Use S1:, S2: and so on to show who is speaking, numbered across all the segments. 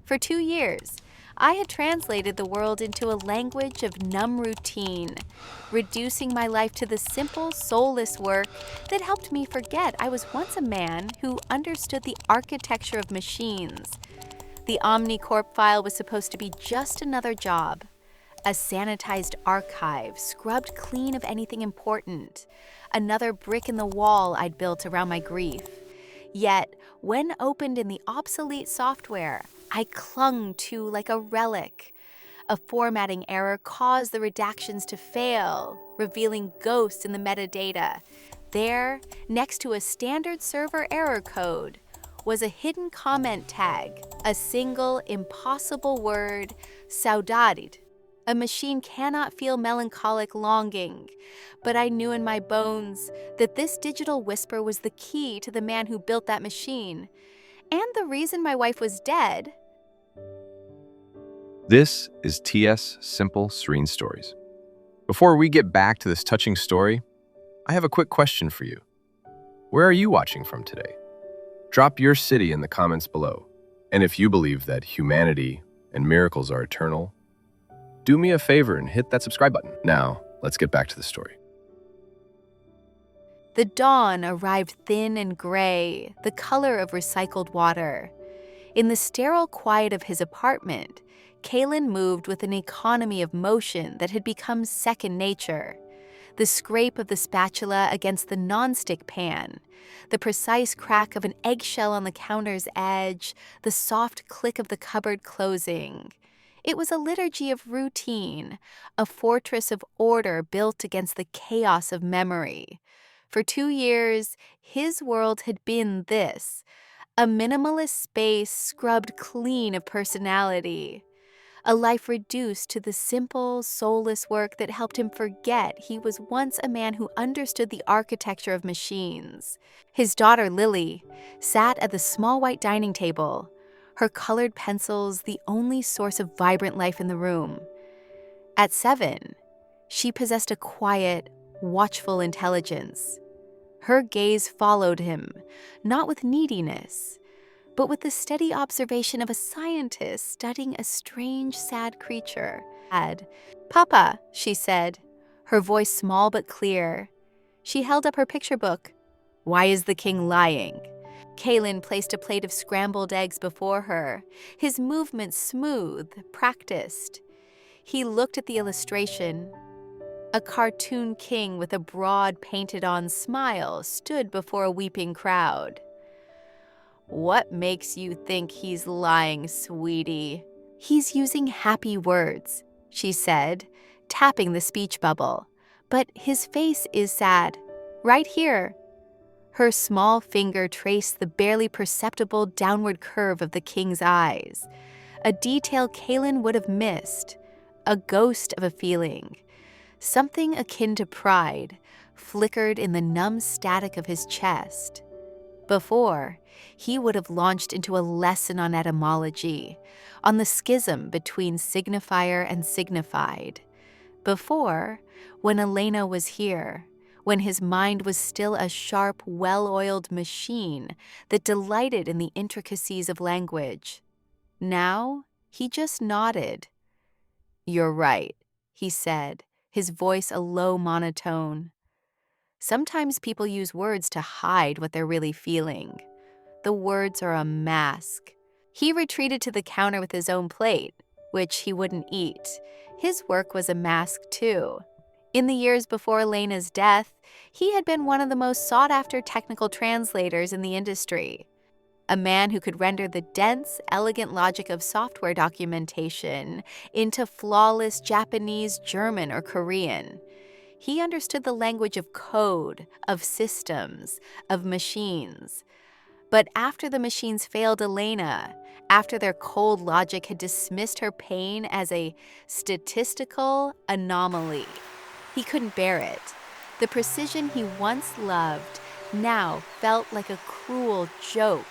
S1: For 2 years, I had translated the world into a language of numb routine, reducing my life to the simple, soulless work that helped me forget I was once a man who understood the architecture of machines. The Omnicorp file was supposed to be just another job, a sanitized archive scrubbed clean of anything important, another brick in the wall I'd built around my grief. Yet, when opened in the obsolete software, I clung to like a relic. A formatting error caused the redactions to fail, revealing ghosts in the metadata. There, next to a standard server error code, was a hidden comment tag, a single, impossible word, saudade. A machine cannot feel melancholic longing, but I knew in my bones that this digital whisper was the key to the man who built that machine, and the reason my wife was dead.
S2: This is TS Simple Serene Stories. Before we get back to this touching story, I have a quick question for you. Where are you watching from today? Drop your city in the comments below. And if you believe that humanity and miracles are eternal, do me a favor and hit that subscribe button. Now, let's get back to the story.
S1: The dawn arrived thin and gray, the color of recycled water. In the sterile quiet of his apartment, Kalen moved with an economy of motion that had become second nature. The scrape of the spatula against the nonstick pan, the precise crack of an eggshell on the counter's edge, the soft click of the cupboard closing. It was a liturgy of routine, a fortress of order built against the chaos of memory. For 2 years, his world had been this, a minimalist space scrubbed clean of personality. A life reduced to the simple, soulless work that helped him forget he was once a man who understood the architecture of machines. His daughter, Lily, sat at the small white dining table, her colored pencils the only source of vibrant life in the room. At 7, she possessed a quiet, watchful intelligence. Her gaze followed him, not with neediness, but with the steady observation of a scientist studying a strange, sad creature. "Papa," she said, her voice small but clear. She held up her picture book. "Why is the king lying?" Kalen placed a plate of scrambled eggs before her, his movements smooth, practiced. He looked at the illustration. A cartoon king with a broad, painted-on smile stood before a weeping crowd. "What makes you think he's lying, sweetie?" "He's using happy words," she said, tapping the speech bubble. "But his face is sad. Right here." Her small finger traced the barely perceptible downward curve of the king's eyes, a detail Kalen would have missed, a ghost of a feeling. Something akin to pride flickered in the numb static of his chest. Before, he would have launched into a lesson on etymology, on the schism between signifier and signified. Before, when Elena was here, when his mind was still a sharp, well-oiled machine that delighted in the intricacies of language. Now, he just nodded. "You're right," he said, his voice a low monotone. Sometimes people use words to hide what they're really feeling. The words are a mask. He retreated to the counter with his own plate, which he wouldn't eat. His work was a mask, too. In the years before Elena's death, he had been one of the most sought-after technical translators in the industry. A man who could render the dense, elegant logic of software documentation into flawless Japanese, German, or Korean. He understood the language of code, of systems, of machines. But after the machines failed Elena, after their cold logic had dismissed her pain as a statistical anomaly, he couldn't bear it. The precision he once loved now felt like a cruel joke.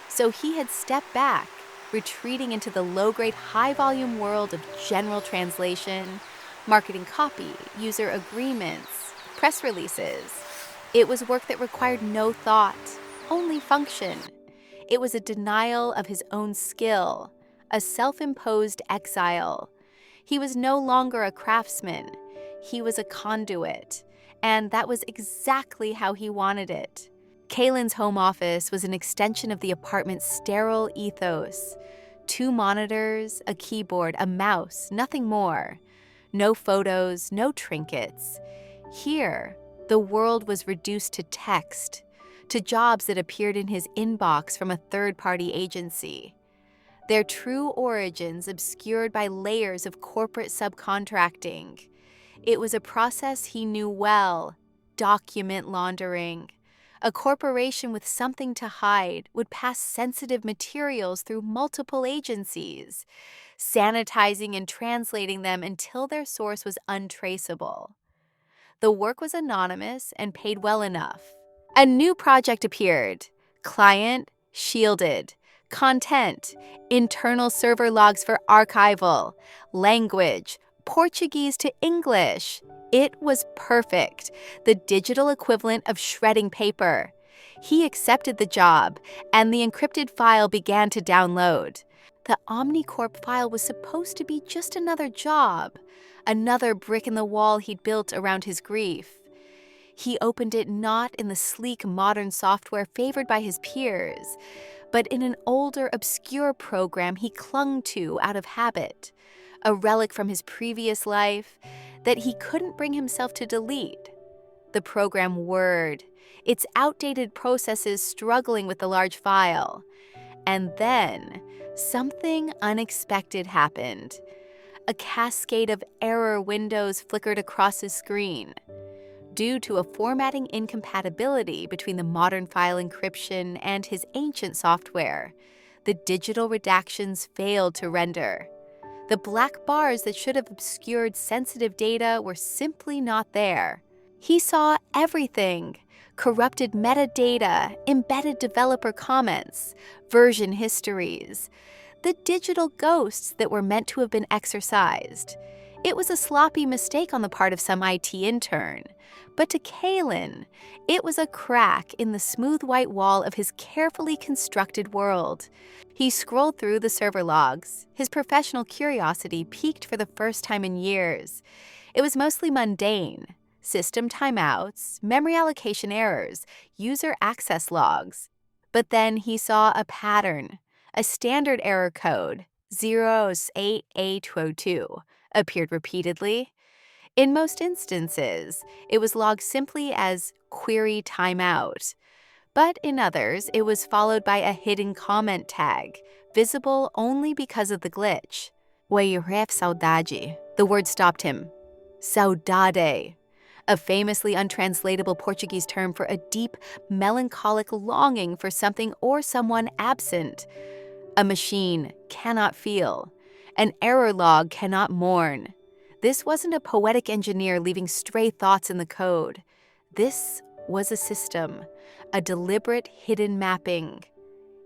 S1: So he had stepped back, retreating into the low-grade, high-volume world of general translation, marketing copy, user agreements, press releases. It was work that required no thought, only function. It was a denial of his own skill, a self-imposed exile. He was no longer a craftsman. He was a conduit, and that was exactly how he wanted it. Kalen's home office was an extension of the apartment's sterile ethos. 2 monitors, a keyboard, a mouse, nothing more. No photos, no trinkets. Here, the world was reduced to text, to jobs that appeared in his inbox from a third-party agency. Their true origins obscured by layers of corporate subcontracting. It was a process he knew well: document laundering. A corporation with something to hide would pass sensitive materials through multiple agencies, sanitizing and translating them until their source was untraceable. The work was anonymous and paid well enough. A new project appeared. Client shielded. Content, internal server logs for archival. Language, Portuguese to English. It was perfect, the digital equivalent of shredding paper. He accepted the job, and the encrypted file began to download. The OmniCorp file was supposed to be just another job, another brick in the wall he'd built around his grief. He opened it not in the sleek modern software favored by his peers, but in an older, obscure program he clung to out of habit, a relic from his previous life that he couldn't bring himself to delete. The program Word, its outdated processes struggling with the large file. And then, something unexpected happened. A cascade of error windows flickered across his screen. Due to a formatting incompatibility between the modern file encryption and his ancient software, the digital redactions failed to render. The black bars that should have obscured sensitive data were simply not there. He saw everything: corrupted metadata, embedded developer comments, version histories, the digital ghosts that were meant to have been exorcised. It was a sloppy mistake on the part of some IT intern, but to Kalen, it was a crack in the smooth white wall of his carefully constructed world. He scrolled through the server logs. His professional curiosity piqued for the first time in years. It was mostly mundane: system timeouts, memory allocation errors, user access logs. But then he saw a pattern. A standard error code, 08802, appeared repeatedly. In most instances, it was logged simply as query timeout. But in others, it was followed by a hidden comment tag, visible only because of the glitch. "Way ref saudade." The word stopped him. Saudade, a famously untranslatable Portuguese term for a deep, melancholic longing for something or someone absent. A machine cannot feel. An error log cannot mourn. This wasn't a poetic engineer leaving stray thoughts in the code. This was a system, a deliberate hidden mapping.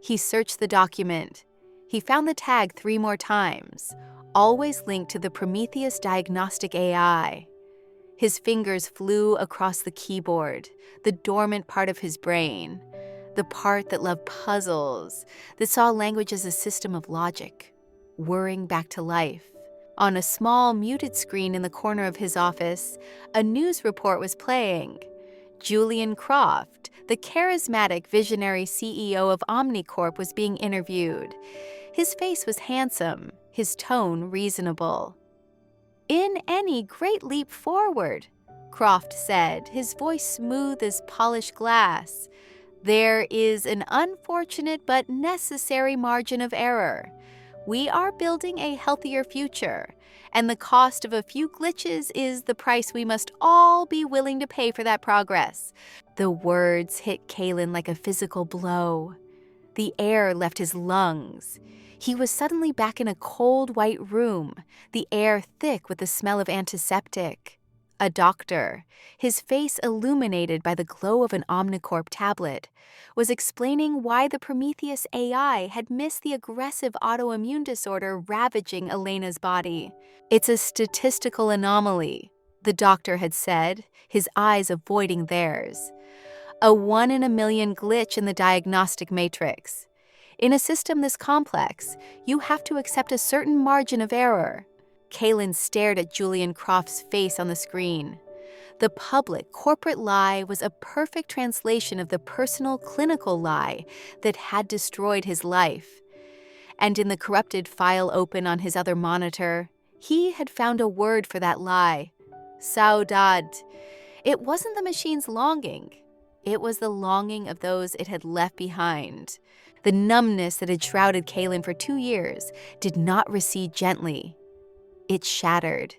S1: He searched the document. He found the tag 3 more times, always linked to the Prometheus diagnostic AI. His fingers flew across the keyboard, the dormant part of his brain, the part that loved puzzles, that saw language as a system of logic, whirring back to life. On a small, muted screen in the corner of his office, a news report was playing. Julian Croft, the charismatic visionary CEO of OmniCorp, was being interviewed. His face was handsome, his tone reasonable. "In any great leap forward," Croft said, his voice smooth as polished glass, "there is an unfortunate but necessary margin of error. We are building a healthier future, and the cost of a few glitches is the price we must all be willing to pay for that progress." The words hit Kalen like a physical blow. The air left his lungs. He was suddenly back in a cold white room, the air thick with the smell of antiseptic. A doctor, his face illuminated by the glow of an OmniCorp tablet, was explaining why the Prometheus AI had missed the aggressive autoimmune disorder ravaging Elena's body. "It's a statistical anomaly," the doctor had said, his eyes avoiding theirs. "A 1 in a million glitch in the diagnostic matrix. In a system this complex, you have to accept a certain margin of error. Kaylin stared at Julian Croft's face on the screen. The public, corporate lie was a perfect translation of the personal, clinical lie that had destroyed his life. And in the corrupted file open on his other monitor, he had found a word for that lie. Saudade. It wasn't the machine's longing. It was the longing of those it had left behind. The numbness that had shrouded Kaylin for 2 years did not recede gently. It shattered.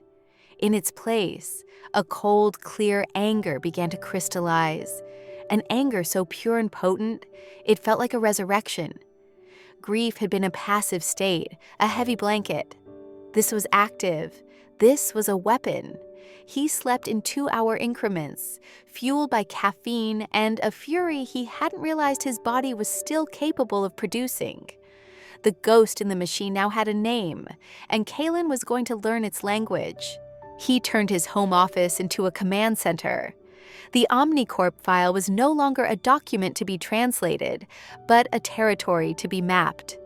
S1: In its place, a cold, clear anger began to crystallize. An anger so pure and potent, it felt like a resurrection. Grief had been a passive state, a heavy blanket. This was active. This was a weapon. He slept in 2-hour increments, fueled by caffeine and a fury he hadn't realized his body was still capable of producing. The ghost in the machine now had a name, and Kaylin was going to learn its language. He turned his home office into a command center. The Omnicorp file was no longer a document to be translated, but a territory to be mapped.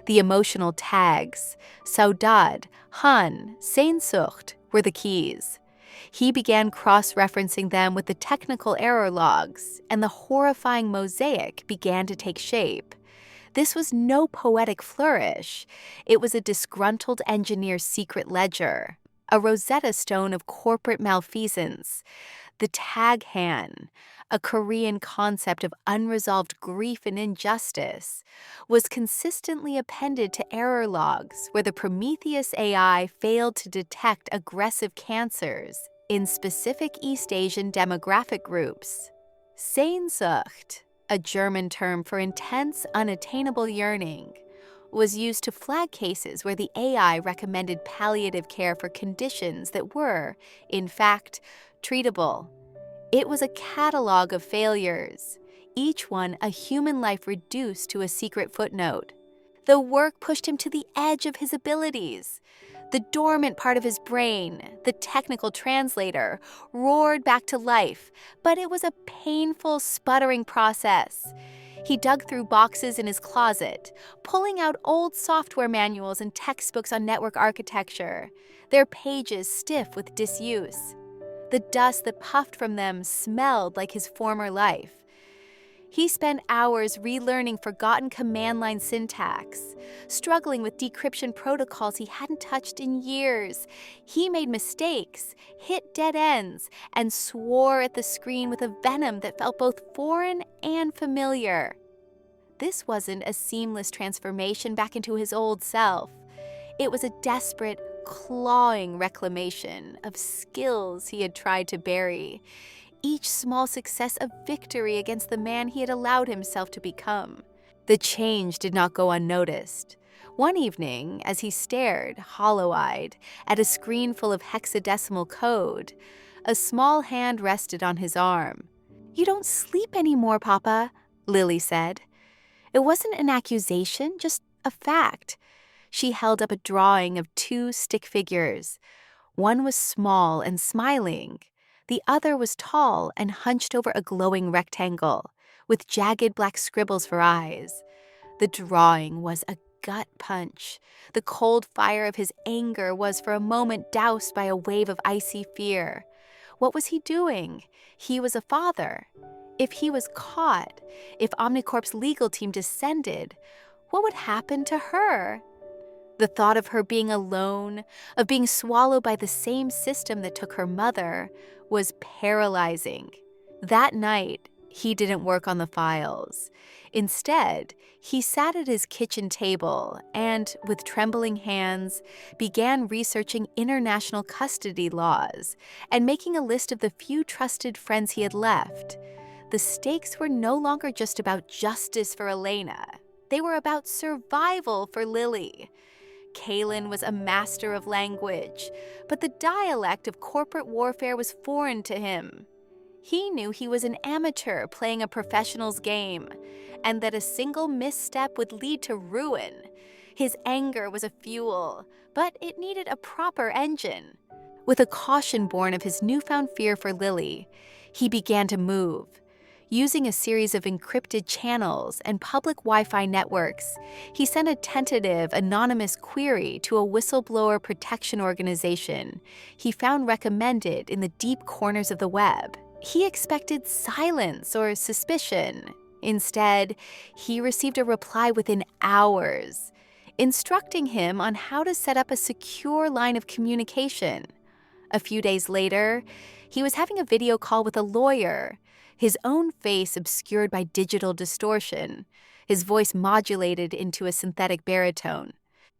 S1: The emotional tags, Saudade, Han, Sehnsucht, were the keys. He began cross-referencing them with the technical error logs, and the horrifying mosaic began to take shape. This was no poetic flourish. It was a disgruntled engineer's secret ledger, a Rosetta Stone of corporate malfeasance. The tag han, a Korean concept of unresolved grief and injustice, was consistently appended to error logs where the Prometheus AI failed to detect aggressive cancers in specific East Asian demographic groups. Sehnsucht, a German term for intense, unattainable yearning, was used to flag cases where the AI recommended palliative care for conditions that were, in fact, treatable. It was a catalog of failures, each one a human life reduced to a secret footnote. The work pushed him to the edge of his abilities. The dormant part of his brain, the technical translator, roared back to life, but it was a painful, sputtering process. He dug through boxes in his closet, pulling out old software manuals and textbooks on network architecture, their pages stiff with disuse. The dust that puffed from them smelled like his former life. He spent hours relearning forgotten command line syntax, struggling with decryption protocols he hadn't touched in years. He made mistakes, hit dead ends, and swore at the screen with a venom that felt both foreign and familiar. This wasn't a seamless transformation back into his old self. It was a desperate, clawing reclamation of skills he had tried to bury. Each small success a victory against the man he had allowed himself to become. The change did not go unnoticed. One evening, as he stared, hollow-eyed, at a screen full of hexadecimal code, a small hand rested on his arm. "You don't sleep anymore, Papa," Lily said. It wasn't an accusation, just a fact. She held up a drawing of 2 stick figures. One was small and smiling. The other was tall and hunched over a glowing rectangle, with jagged black scribbles for eyes. The drawing was a gut punch. The cold fire of his anger was for a moment doused by a wave of icy fear. What was he doing? He was a father. If he was caught, if Omnicorp's legal team descended, what would happen to her? The thought of her being alone, of being swallowed by the same system that took her mother, was paralyzing. That night, he didn't work on the files. Instead, he sat at his kitchen table and, with trembling hands, began researching international custody laws and making a list of the few trusted friends he had left. The stakes were no longer just about justice for Elena. They were about survival for Lily. Kaylin was a master of language, but the dialect of corporate warfare was foreign to him. He knew he was an amateur playing a professional's game, and that a single misstep would lead to ruin. His anger was a fuel, but it needed a proper engine. With a caution born of his newfound fear for Lily, he began to move. Using a series of encrypted channels and public Wi-Fi networks, he sent a tentative, anonymous query to a whistleblower protection organization he found recommended in the deep corners of the web. He expected silence or suspicion. Instead, he received a reply within hours, instructing him on how to set up a secure line of communication. A few days later, he was having a video call with a lawyer, his own face obscured by digital distortion, his voice modulated into a synthetic baritone.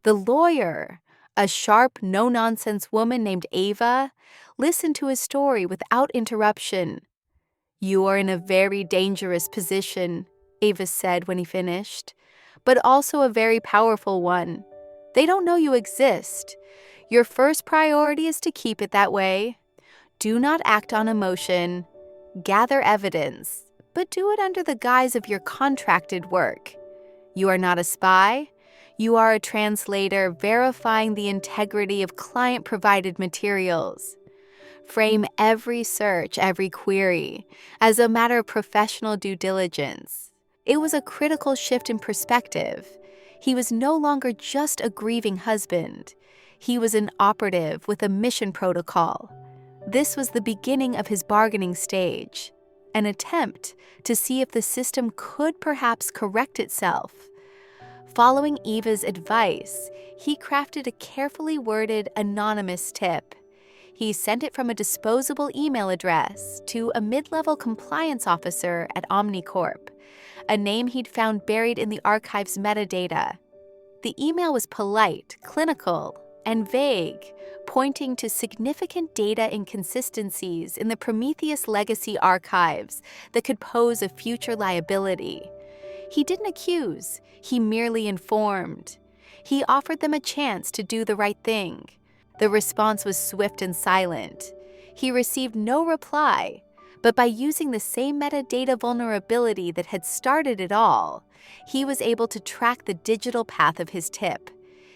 S1: The lawyer, a sharp, no-nonsense woman named Ava, listened to his story without interruption. "You are in a very dangerous position," Ava said when he finished, "but also a very powerful one. They don't know you exist. Your first priority is to keep it that way. Do not act on emotion. Gather evidence, but do it under the guise of your contracted work. You are not a spy. You are a translator verifying the integrity of client-provided materials. Frame every search, every query, as a matter of professional due diligence." It was a critical shift in perspective. He was no longer just a grieving husband. He was an operative with a mission protocol. This was the beginning of his bargaining stage, an attempt to see if the system could perhaps correct itself. Following Eva's advice, he crafted a carefully worded anonymous tip. He sent it from a disposable email address to a mid-level compliance officer at Omnicorp, a name he'd found buried in the archive's metadata. The email was polite, clinical, and vague, pointing to significant data inconsistencies in the Prometheus legacy archives that could pose a future liability. He didn't accuse, he merely informed. He offered them a chance to do the right thing. The response was swift and silent. He received no reply, but by using the same metadata vulnerability that had started it all, he was able to track the digital path of his tip.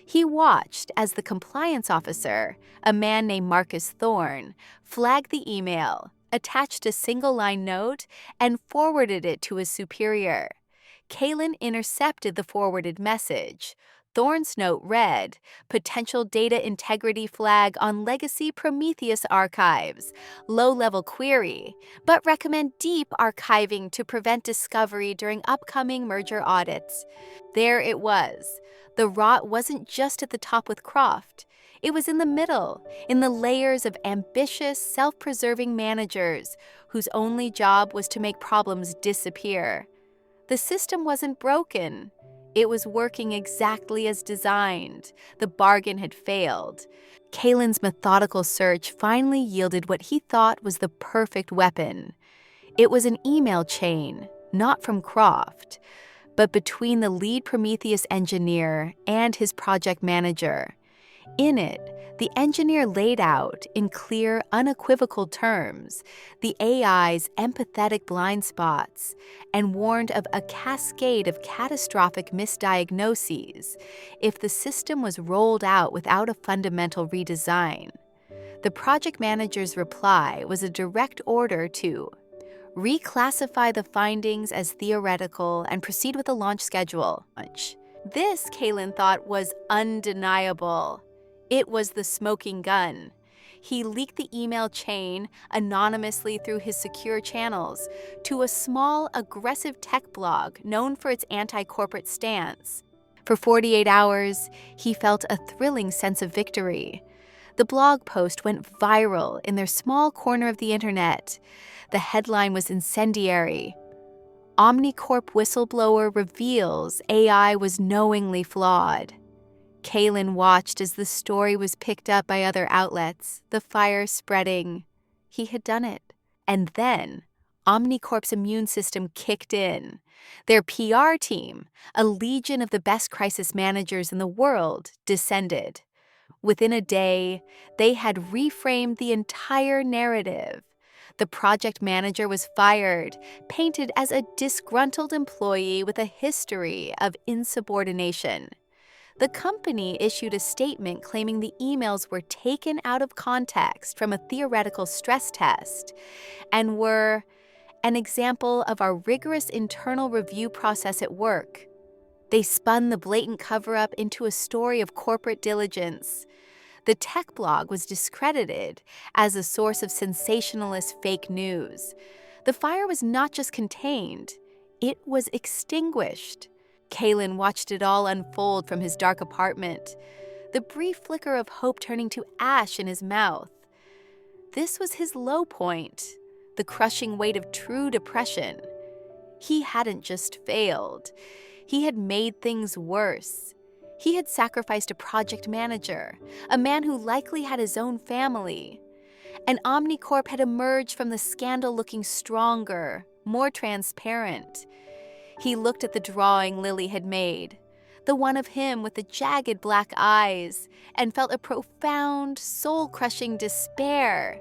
S1: He watched as the compliance officer, a man named Marcus Thorne, flagged the email, attached a single-line note, and forwarded it to his superior. Kalen intercepted the forwarded message. Thorne's note read, "Potential data integrity flag on legacy Prometheus archives. Low-level query, but recommend deep archiving to prevent discovery during upcoming merger audits." There it was. The rot wasn't just at the top with Croft. It was in the middle, in the layers of ambitious, self-preserving managers whose only job was to make problems disappear. The system wasn't broken. It was working exactly as designed. The bargain had failed. Kalen's methodical search finally yielded what he thought was the perfect weapon. It was an email chain, not from Croft, but between the lead Prometheus engineer and his project manager. In it, the engineer laid out, in clear, unequivocal terms, the AI's empathetic blind spots and warned of a cascade of catastrophic misdiagnoses if the system was rolled out without a fundamental redesign. The project manager's reply was a direct order to reclassify the findings as theoretical and proceed with the launch schedule. This, Kalen thought, was undeniable. It was the smoking gun. He leaked the email chain anonymously through his secure channels to a small, aggressive tech blog known for its anti-corporate stance. For 48 hours, he felt a thrilling sense of victory. The blog post went viral in their small corner of the internet. The headline was incendiary. Omnicorp whistleblower reveals AI was knowingly flawed. Kalen watched as the story was picked up by other outlets, the fire spreading. He had done it. And then, Omnicorp's immune system kicked in. Their PR team, a legion of the best crisis managers in the world, descended. Within a day, they had reframed the entire narrative. The project manager was fired, painted as a disgruntled employee with a history of insubordination. The company issued a statement claiming the emails were taken out of context from a theoretical stress test and were an example of our rigorous internal review process at work. They spun the blatant cover-up into a story of corporate diligence. The tech blog was discredited as a source of sensationalist fake news. The fire was not just contained, it was extinguished. Kalen watched it all unfold from his dark apartment, the brief flicker of hope turning to ash in his mouth. This was his low point, the crushing weight of true depression. He hadn't just failed. He had made things worse. He had sacrificed a project manager, a man who likely had his own family. And Omnicorp had emerged from the scandal looking stronger, more transparent. He looked at the drawing Lily had made, the one of him with the jagged black eyes, and felt a profound, soul-crushing despair.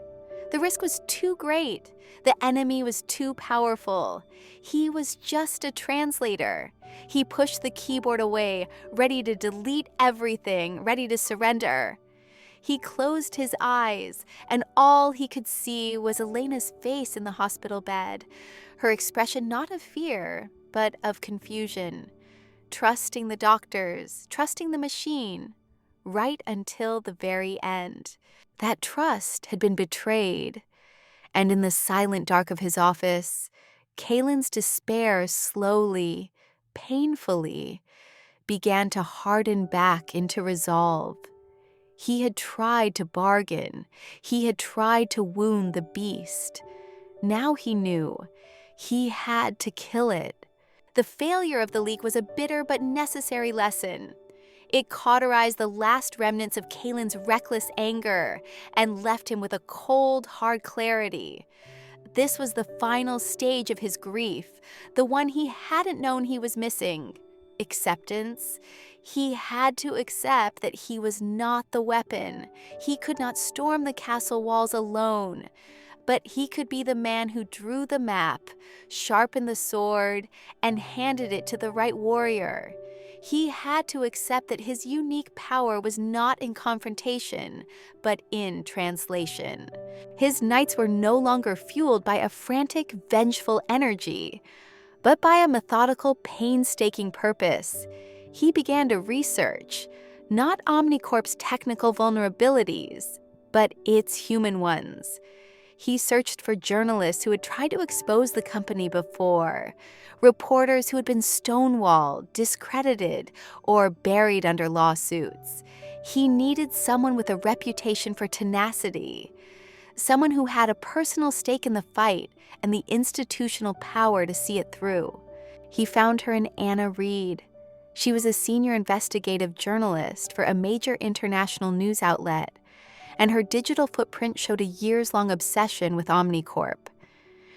S1: The risk was too great. The enemy was too powerful. He was just a translator. He pushed the keyboard away, ready to delete everything, ready to surrender. He closed his eyes, and all he could see was Elena's face in the hospital bed, her expression not of fear, but of confusion, trusting the doctors, trusting the machine, right until the very end. That trust had been betrayed, and in the silent dark of his office, Kalen's despair slowly, painfully, began to harden back into resolve. He had tried to bargain. He had tried to wound the beast. Now he knew he had to kill it. The failure of the leak was a bitter but necessary lesson. It cauterized the last remnants of Kalen's reckless anger and left him with a cold, hard clarity. This was the final stage of his grief, the one he hadn't known he was missing. Acceptance. He had to accept that he was not the weapon. He could not storm the castle walls alone, but he could be the man who drew the map, sharpened the sword, and handed it to the right warrior. He had to accept that his unique power was not in confrontation, but in translation. His nights were no longer fueled by a frantic, vengeful energy, but by a methodical, painstaking purpose. He began to research, not Omnicorp's technical vulnerabilities, but its human ones. He searched for journalists who had tried to expose the company before, reporters who had been stonewalled, discredited, or buried under lawsuits. He needed someone with a reputation for tenacity, someone who had a personal stake in the fight and the institutional power to see it through. He found her in Anna Reed. She was a senior investigative journalist for a major international news outlet, and her digital footprint showed a years-long obsession with Omnicorp.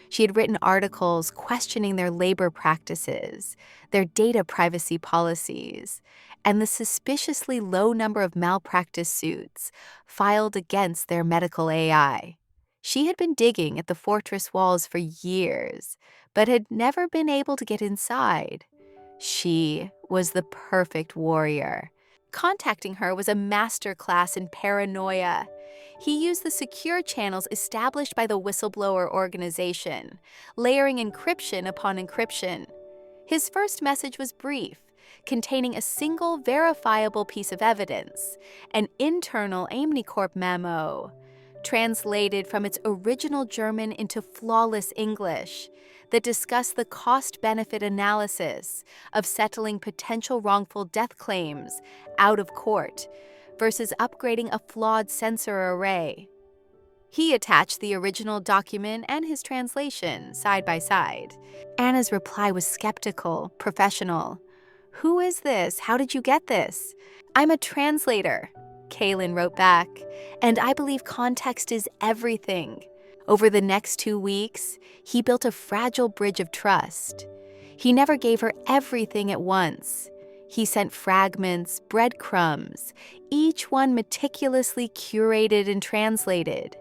S1: She had written articles questioning their labor practices, their data privacy policies, and the suspiciously low number of malpractice suits filed against their medical AI. She had been digging at the fortress walls for years, but had never been able to get inside. She was the perfect warrior. Contacting her was a masterclass in paranoia. He used the secure channels established by the whistleblower organization, layering encryption upon encryption. His first message was brief, containing a single verifiable piece of evidence, an internal Omnicorp memo, translated from its original German into flawless English, that discussed the cost-benefit analysis of settling potential wrongful death claims out of court versus upgrading a flawed sensor array. He attached the original document and his translation side by side. Anna's reply was skeptical, professional. "Who is this? How did you get this?" "I'm a translator," Kalen wrote back, "and I believe context is everything." Over the next 2 weeks, he built a fragile bridge of trust. He never gave her everything at once. He sent fragments, breadcrumbs, each one meticulously curated and translated.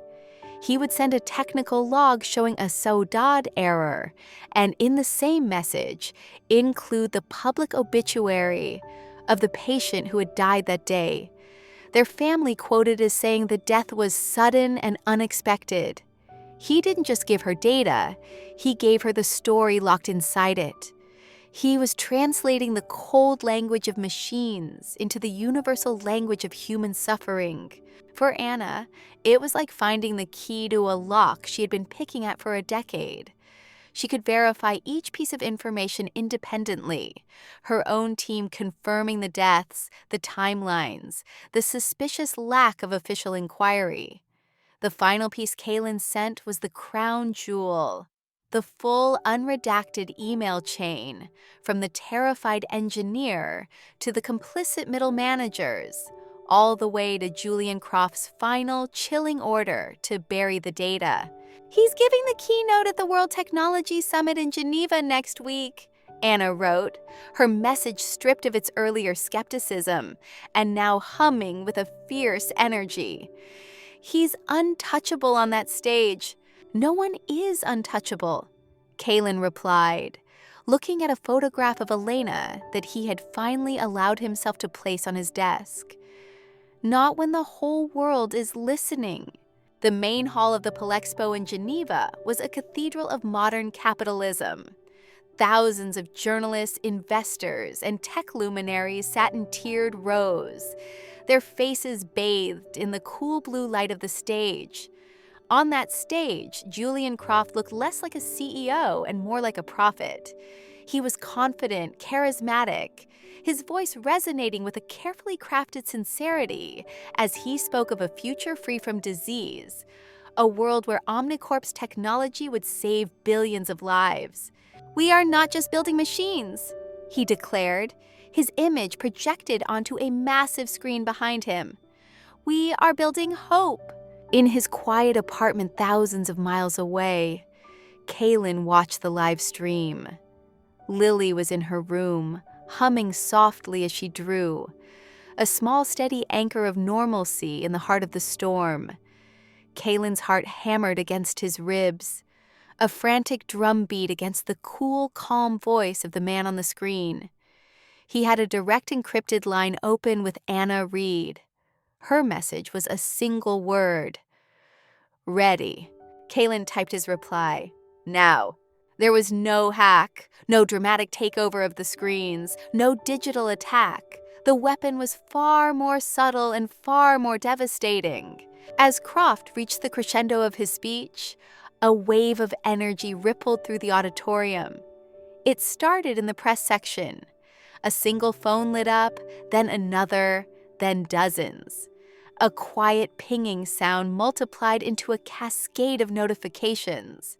S1: He would send a technical log showing a Saudade error, and in the same message, include the public obituary of the patient who had died that day. Their family quoted as saying the death was sudden and unexpected. He didn't just give her data, he gave her the story locked inside it. He was translating the cold language of machines into the universal language of human suffering. For Anna, it was like finding the key to a lock she had been picking at for a decade. She could verify each piece of information independently, her own team confirming the deaths, the timelines, the suspicious lack of official inquiry. The final piece Kaylin sent was the crown jewel, the full unredacted email chain from the terrified engineer to the complicit middle managers, all the way to Julian Croft's final chilling order to bury the data. "He's giving the keynote at the World Technology Summit in Geneva next week," Anna wrote, her message stripped of its earlier skepticism and now humming with a fierce energy. "He's untouchable on that stage. No one is untouchable," Kaylin replied, looking at a photograph of Elena that he had finally allowed himself to place on his desk. "Not when the whole world is listening." The main hall of the Palexpo in Geneva was a cathedral of modern capitalism. Thousands of journalists, investors, and tech luminaries sat in tiered rows, their faces bathed in the cool blue light of the stage. On that stage, Julian Croft looked less like a CEO and more like a prophet. He was confident, charismatic, his voice resonating with a carefully crafted sincerity as he spoke of a future free from disease, a world where Omnicorp's technology would save billions of lives. "We are not just building machines," he declared, his image projected onto a massive screen behind him. "We are building hope." In his quiet apartment thousands of miles away, Kaylin watched the live stream. Lily was in her room, humming softly as she drew, a small steady anchor of normalcy in the heart of the storm. Kaylin's heart hammered against his ribs, a frantic drumbeat against the cool, calm voice of the man on the screen. He had a direct encrypted line open with Anna Reed. Her message was a single word. "Ready." Kaylin typed his reply. "Now." There was no hack, no dramatic takeover of the screens, no digital attack. The weapon was far more subtle and far more devastating. As Croft reached the crescendo of his speech, a wave of energy rippled through the auditorium. It started in the press section. A single phone lit up, then another, then dozens. A quiet pinging sound multiplied into a cascade of notifications.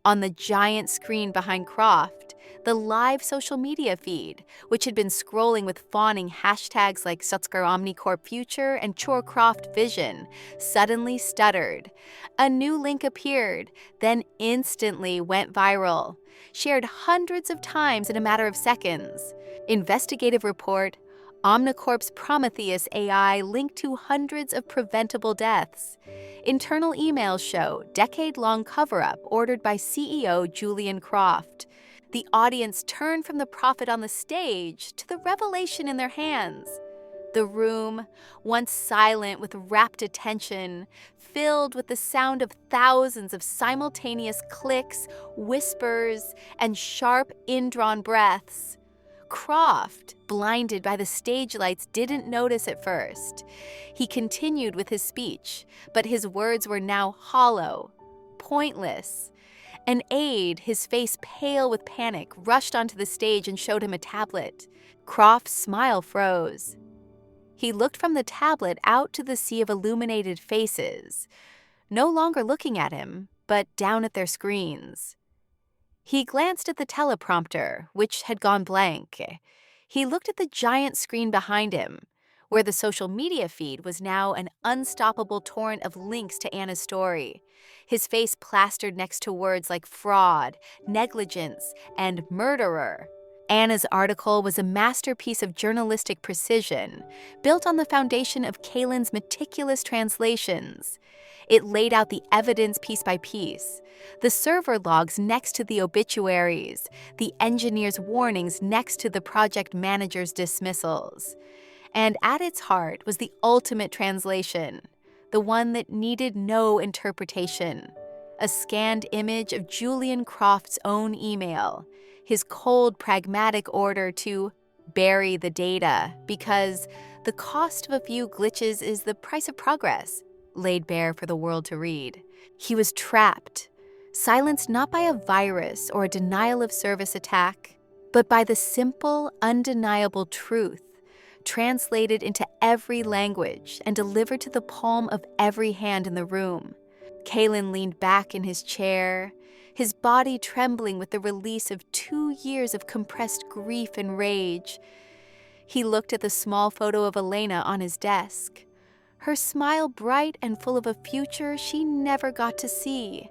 S1: On the giant screen behind Croft, the live social media feed, which had been scrolling with fawning hashtags like Sutzker Omnicorp Future and Chor Croft Vision, suddenly stuttered. A new link appeared, then instantly went viral, shared hundreds of times in a matter of seconds. Investigative report: Omnicorp's Prometheus AI linked to hundreds of preventable deaths. Internal emails show decade-long cover-up ordered by CEO Julian Croft. The audience turned from the prophet on the stage to the revelation in their hands. The room, once silent with rapt attention, filled with the sound of thousands of simultaneous clicks, whispers, and sharp, indrawn breaths. Croft, blinded by the stage lights, didn't notice at first. He continued with his speech, but his words were now hollow, pointless. An aide, his face pale with panic, rushed onto the stage and showed him a tablet. Croft's smile froze. He looked from the tablet out to the sea of illuminated faces, no longer looking at him, but down at their screens. He glanced at the teleprompter, which had gone blank. He looked at the giant screen behind him, where the social media feed was now an unstoppable torrent of links to Anna's story, his face plastered next to words like fraud, negligence, and murderer. Anna's article was a masterpiece of journalistic precision, built on the foundation of Kaylin's meticulous translations. It laid out the evidence piece by piece, the server logs next to the obituaries, the engineer's warnings next to the project manager's dismissals. And at its heart was the ultimate translation, the one that needed no interpretation, a scanned image of Julian Croft's own email, his cold, pragmatic order to bury the data because the cost of a few glitches is the price of progress, laid bare for the world to read. He was trapped, silenced not by a virus or a denial of service attack, but by the simple, undeniable truth, translated into every language and delivered to the palm of every hand in the room. Kalen leaned back in his chair, his body trembling with the release of 2 years of compressed grief and rage. He looked at the small photo of Elena on his desk, her smile bright and full of a future she never got to see.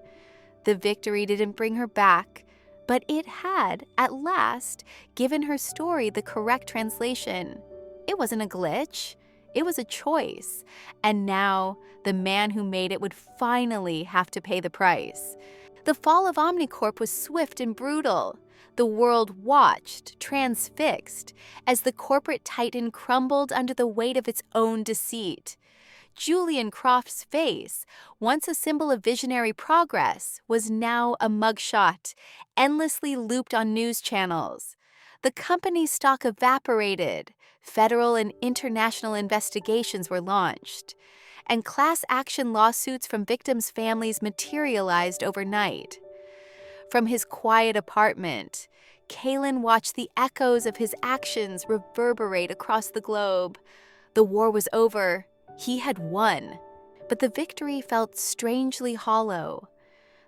S1: The victory didn't bring her back, but it had, at last, given her story the correct translation. It wasn't a glitch. It was a choice. And now, the man who made it would finally have to pay the price. The fall of Omnicorp was swift and brutal. The world watched, transfixed, as the corporate titan crumbled under the weight of its own deceit. Julian Croft's face, once a symbol of visionary progress, was now a mugshot, endlessly looped on news channels. The company's stock evaporated, federal and international investigations were launched, and class action lawsuits from victims' families materialized overnight. From his quiet apartment, Kalen watched the echoes of his actions reverberate across the globe. The war was over. He had won, but the victory felt strangely hollow,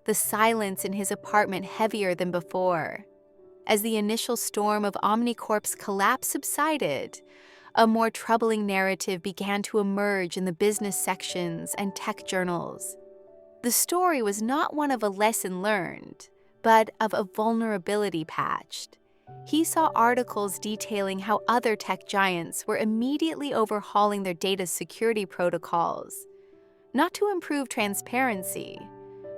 S1: the silence in his apartment heavier than before. As the initial storm of Omnicorp's collapse subsided, a more troubling narrative began to emerge in the business sections and tech journals. The story was not one of a lesson learned, but of a vulnerability patched. He saw articles detailing how other tech giants were immediately overhauling their data security protocols, not to improve transparency,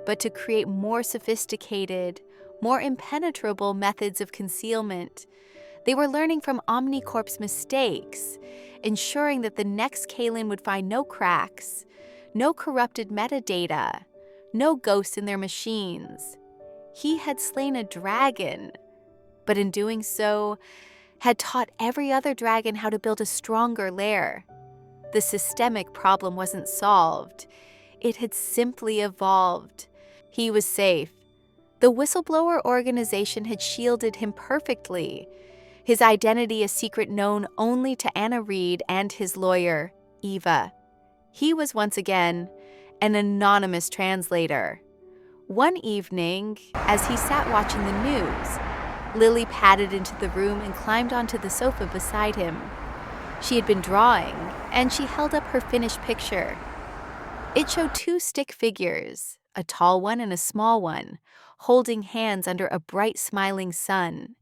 S1: but to create more sophisticated, more impenetrable methods of concealment. They were learning from Omnicorp's mistakes, ensuring that the next Kalen would find no cracks, no corrupted metadata, no ghosts in their machines. He had slain a dragon, but in doing so, had taught every other dragon how to build a stronger lair. The systemic problem wasn't solved. It had simply evolved. He was safe. The whistleblower organization had shielded him perfectly, his identity a secret known only to Anna Reed and his lawyer, Eva. He was once again an anonymous translator. One evening, as he sat watching the news, Lily padded into the room and climbed onto the sofa beside him. She had been drawing, and she held up her finished picture. It showed 2 stick figures, a tall one and a small one, holding hands under a bright smiling sun.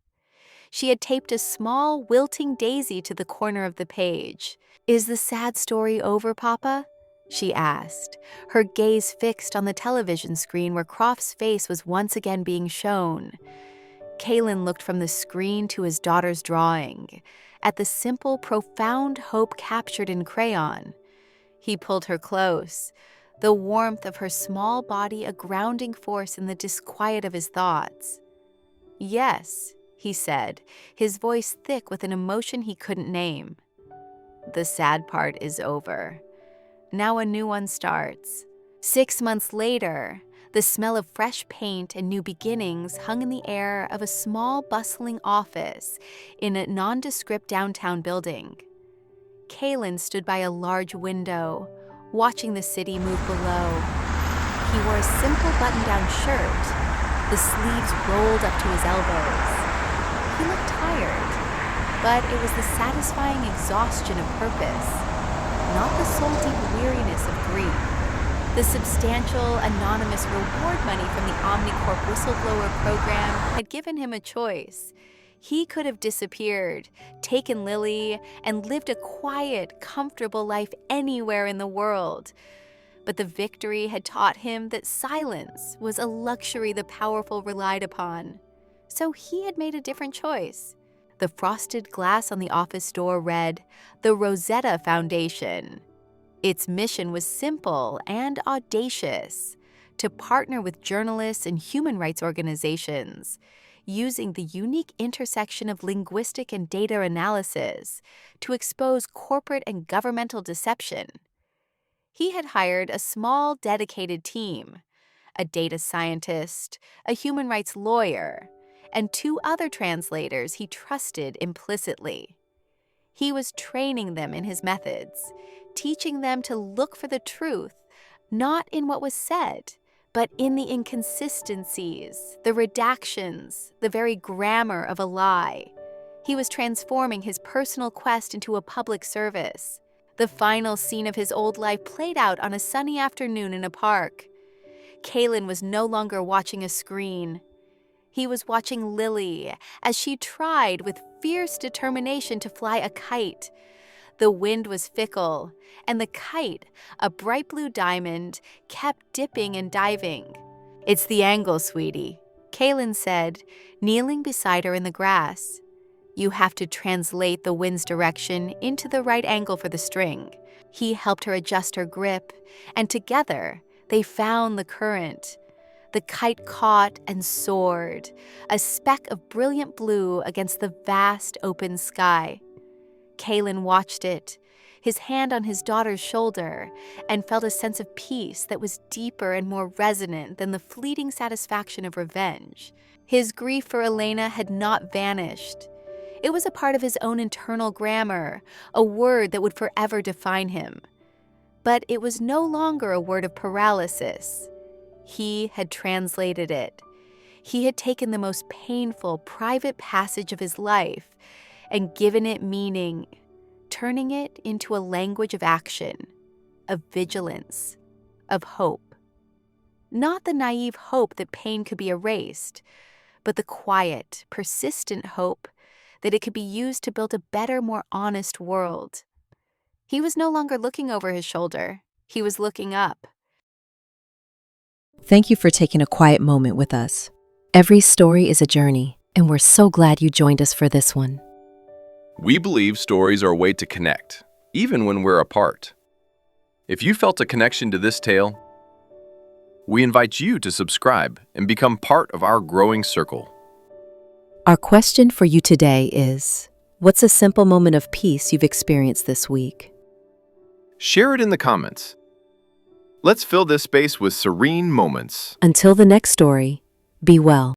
S1: She had taped a small, wilting daisy to the corner of the page. "Is the sad story over, Papa?" she asked, her gaze fixed on the television screen where Croft's face was once again being shown. Kalen looked from the screen to his daughter's drawing, at the simple, profound hope captured in crayon. He pulled her close, the warmth of her small body a grounding force in the disquiet of his thoughts. "Yes," he said, his voice thick with an emotion he couldn't name. "The sad part is over. Now a new one starts." 6 months later, the smell of fresh paint and new beginnings hung in the air of a small, bustling office in a nondescript downtown building. Kalen stood by a large window, watching the city move below. He wore a simple button-down shirt, the sleeves rolled up to his elbows. He looked tired, but it was the satisfying exhaustion of purpose, not the soul-deep weariness of grief. The substantial, anonymous reward money from the Omnicorp whistleblower program had given him a choice. He could have disappeared, taken Lily, and lived a quiet, comfortable life anywhere in the world. But the victory had taught him that silence was a luxury the powerful relied upon. So he had made a different choice. The frosted glass on the office door read, "The Rosetta Foundation." Its mission was simple and audacious: to partner with journalists and human rights organizations, using the unique intersection of linguistic and data analysis to expose corporate and governmental deception. He had hired a small, dedicated team, a data scientist, a human rights lawyer, and 2 other translators he trusted implicitly. He was training them in his methods, teaching them to look for the truth, not in what was said, but in the inconsistencies, the redactions, the very grammar of a lie. He was transforming his personal quest into a public service. The final scene of his old life played out on a sunny afternoon in a park. Kaylin was no longer watching a screen. He was watching Lily as she tried with fierce determination to fly a kite. The wind was fickle, and the kite, a bright blue diamond, kept dipping and diving. "It's the angle, sweetie," Kaylin said, kneeling beside her in the grass. "You have to translate the wind's direction into the right angle for the string." He helped her adjust her grip, and together they found the current. The kite caught and soared, a speck of brilliant blue against the vast open sky. Kaylin watched it, his hand on his daughter's shoulder, and felt a sense of peace that was deeper and more resonant than the fleeting satisfaction of revenge. His grief for Elena had not vanished. It was a part of his own internal grammar, a word that would forever define him. But it was no longer a word of paralysis. He had translated it. He had taken the most painful, private passage of his life and given it meaning, turning it into a language of action, of vigilance, of hope. Not the naive hope that pain could be erased, but the quiet, persistent hope that it could be used to build a better, more honest world. He was no longer looking over his shoulder. He was looking up.
S3: Thank you for taking a quiet moment with us. Every story is a journey, and we're so glad you joined us for this one.
S2: We believe stories are a way to connect, even when we're apart. If you felt a connection to this tale, we invite you to subscribe and become part of our growing circle.
S3: Our question for you today is, what's a simple moment of peace you've experienced this week?
S2: Share it in the comments. Let's fill this space with serene moments.
S3: Until the next story, be well.